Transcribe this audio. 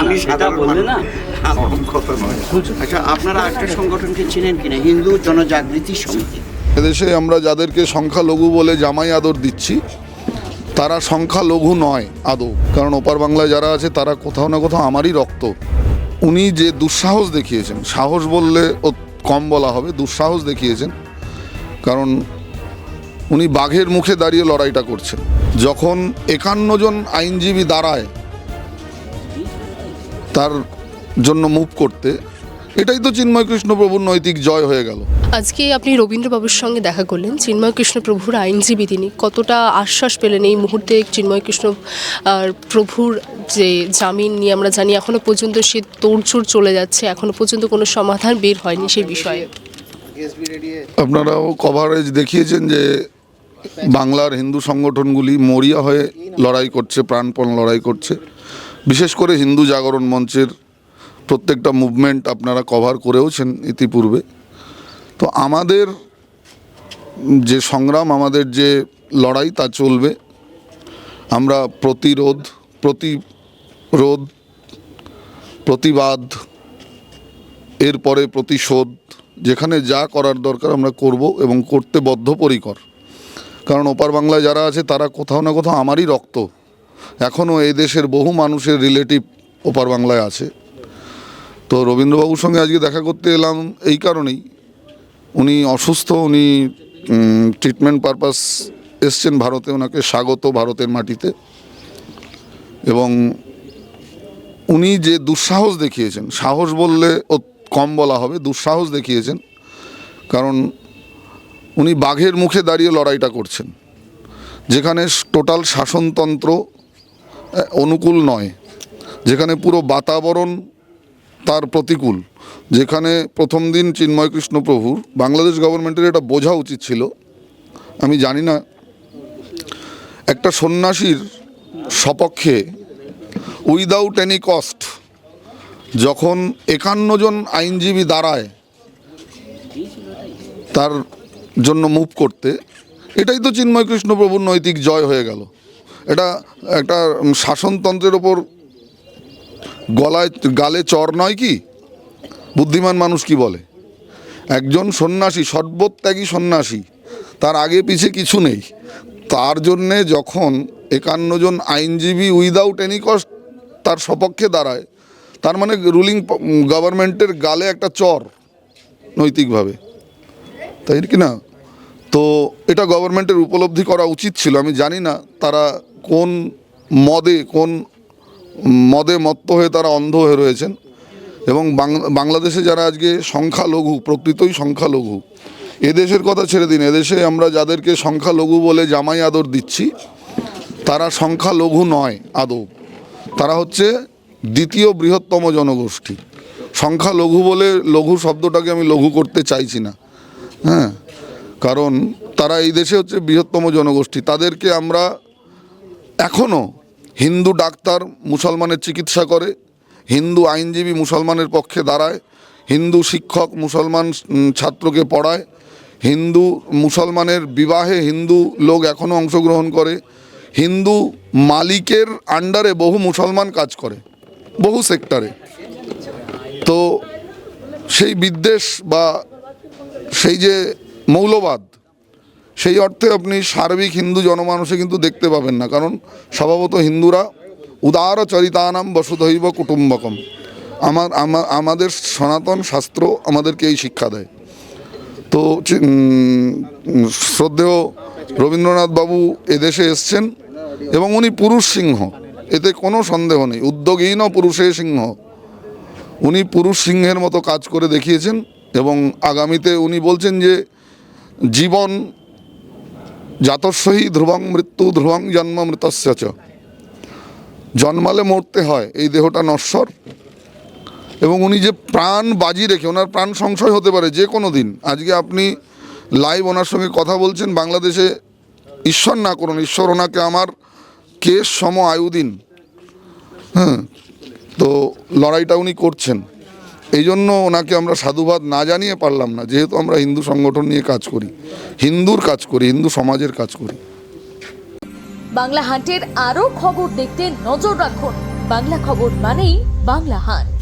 আমি সাধারণ বললে না আমার কথা নয়। আচ্ছা, আপনারা একটা সংগঠনকে চিনেন কিনা, হিন্দু জনজাগৃতি সমিতি? এদেশে আমরা যাদেরকে সংখ্যালঘু বলে জামাই আদর দিচ্ছি তারা সংখ্যালঘু নয় আদৌ, কারণ ওপার বাংলায় যারা আছে তারা কোথাও না কোথাও আমারই রক্ত। উনি যে দুঃসাহস দেখিয়েছেন, সাহস বললে কম বলা হবে, দুঃসাহস দেখিয়েছেন, কারণ উনি বাঘের মুখে দাঁড়িয়ে লড়াইটা করছেন। যখন 51 জন আইনজীবী দাঁড়ায় তার জন্য মুভ করতে, এটাই তো চিন্ময় কৃষ্ণ প্রভুর নৈতিক জয় হয়ে গেল। আজকে আপনি রবীন্দ্রবাবুর সঙ্গে দেখা করলেন, চিন্ময় কৃষ্ণ প্রভুর আইনজীবী তিনি, কতটা আশ্বাস পেলেন এই মুহূর্তে চিন্ময় কৃষ্ণ প্রভুর যে জামিন নিয়ে? আমরা জানি এখনো পর্যন্ত সে তোড়জোড় চলে যাচ্ছে, এখনো পর্যন্ত কোনো সমাধান বের হয়নি সেই বিষয়ে। আপনারাও কভারেজ দেখিয়েছেন যে বাংলার হিন্দু সংগঠনগুলি মরিয়া হয়ে লড়াই করছে, প্রাণপণ লড়াই করছে। বিশেষ করে হিন্দু জাগরণ মঞ্চের প্রত্যেকটা মুভমেন্ট আপনারা কভার করেওছেন ইতিপূর্বে। তো আমাদের যে সংগ্রাম, আমাদের যে লড়াই তা চলবে। আমরা প্রতিবাদ, এরপরে প্রতিশোধ, যেখানে যা করার দরকার আমরা করব এবং করতে বদ্ধপরিকর। কারণ ওপার বাংলায় যারা আছে তারা কোথাও না কোথাও আমারই রক্ত। এখনও এই দেশের বহু মানুষের রিলেটিভ ওপার বাংলায় আছে। তো রবীন্দ্রবাবুর সঙ্গে আজকে দেখা করতে এলাম এই কারণেই, উনি অসুস্থ, উনি ট্রিটমেন্ট পারপাস এসছেন ভারতে, ওনাকে স্বাগত ভারতের মাটিতে। এবং উনি যে দুঃসাহস দেখিয়েছেন, সাহস বললে কম বলা হবে, দুঃসাহস দেখিয়েছেন, কারণ উনি বাঘের মুখে দাঁড়িয়ে লড়াইটা করছেন। যেখানে টোটাল শাসনতন্ত্র অনুকূল নয়, যেখানে পুরো বাতাবরণ তার প্রতিকূল, যেখানে প্রথম দিন চিন্ময় কৃষ্ণ প্রভুর বাংলাদেশ গভর্নমেন্টের এটা বোঝা উচিত ছিল। আমি জানি না, একটা সন্ন্যাসীর সপক্ষে উইদাউট এনি কস্ট যখন 51 জন আইনজীবী দাঁড়ায় তার জন্য মুভ করতে, এটাই তো চিন্ময় কৃষ্ণ প্রভুর নৈতিক জয় হয়ে গেল। এটা একটা শাসনতন্ত্রের ওপর গালে চর নয় কি? বুদ্ধিমান মানুষ কি বলে? একজন সন্ন্যাসী, সর্বত্যাগী সন্ন্যাসী, তার আগে পিছে কিছু নেই, তার জন্যে যখন 51 জন আইনজীবী উইদাউট এনি কস্ট তার সপক্ষে দাঁড়ায়, তার মানে রুলিং গভর্নমেন্টের গালে একটা চর নৈতিকভাবে, তাই কি না? তো এটা গভর্নমেন্টের উপলব্ধি করা উচিত ছিল। আমি জানি না তারা কোন মদে মত্ত হয়ে তারা অন্ধ হয়ে রয়েছেন। এবং বাংলাদেশে যারা আজকে সংখ্যালঘু, প্রকৃতই সংখ্যালঘু, এদেশের কথা ছেড়ে দিন, এদেশে আমরা যাদেরকে সংখ্যালঘু বলে জামাই আদর দিচ্ছি তারা সংখ্যালঘু নয় আদৌ, তারা হচ্ছে দ্বিতীয় বৃহত্তম জনগোষ্ঠী। সংখ্যালঘু বলে লঘু শব্দটাকে আমি লঘু করতে চাইছি না, হ্যাঁ, কারণ তারা এই দেশে হচ্ছে বৃহত্তম জনগোষ্ঠী। তাদেরকে আমরা এখনও, হিন্দু ডাক্তার মুসলমানের চিকিৎসা করে, হিন্দু আইনজীবী মুসলমানের পক্ষে দাঁড়ায়, হিন্দু শিক্ষক মুসলমান ছাত্রকে পড়ায়, হিন্দু মুসলমানের বিবাহে হিন্দু লোক এখনও অংশগ্রহণ করে, হিন্দু মালিকের আন্ডারে বহু মুসলমান কাজ করে বহু সেক্টরে। তো সেই বিদ্বেষ বা সেই যে মৌলবাদ, সেই অর্থে আপনি সার্বিক হিন্দু জনমানুষে কিন্তু দেখতে পাবেন না, কারণ স্বভাবত হিন্দুরা উদার চরিতানাম বসুধৈব কুটুম্বকম, আমাদের সনাতন শাস্ত্র আমাদেরকে এই শিক্ষা দেয়। তো শ্রদ্ধেয় রবীন্দ্রনাথ বাবু এদেশে এসছেন এবং উনি পুরুষ সিংহ, এতে কোনো সন্দেহ নেই। উদ্যোগীন পুরুষে সিংহ, উনি পুরুষ সিংহের মতো কাজ করে দেখিয়েছেন। এবং আগামীতে উনি বলছেন যে জীবন জাতস্যহি ধ্রুবং মৃত্যু ধ্রুবং জন্ম মৃতস্য চ, জন্মালে মরতে হয়, এই দেহটা নশ্বর। এবং উনি যে প্রাণ বাজি রেখে, ওনার প্রাণ সংশয় হতে পারে যে কোনো দিন। আজকে আপনি লাইভ ওনার সঙ্গে কথা বলছেন, বাংলাদেশে ঈশ্বর না করুন, ঈশ্বর ওনাকে আমার কেস সম আয়ু দিন, হ্যাঁ, তো লড়াইটা উনি করছেন। এই জন্য ওনাকে আমরা সাধুবাদ না জানিয়ে পারলাম না, যেহেতু আমরা হিন্দু সংগঠন নিয়ে কাজ করি, হিন্দুর কাজ করি, হিন্দু সমাজের কাজ করি। বাংলা হান্টের আরও খবর দেখতে নজর রাখুন। বাংলা খবর মানেই বাংলা হাট।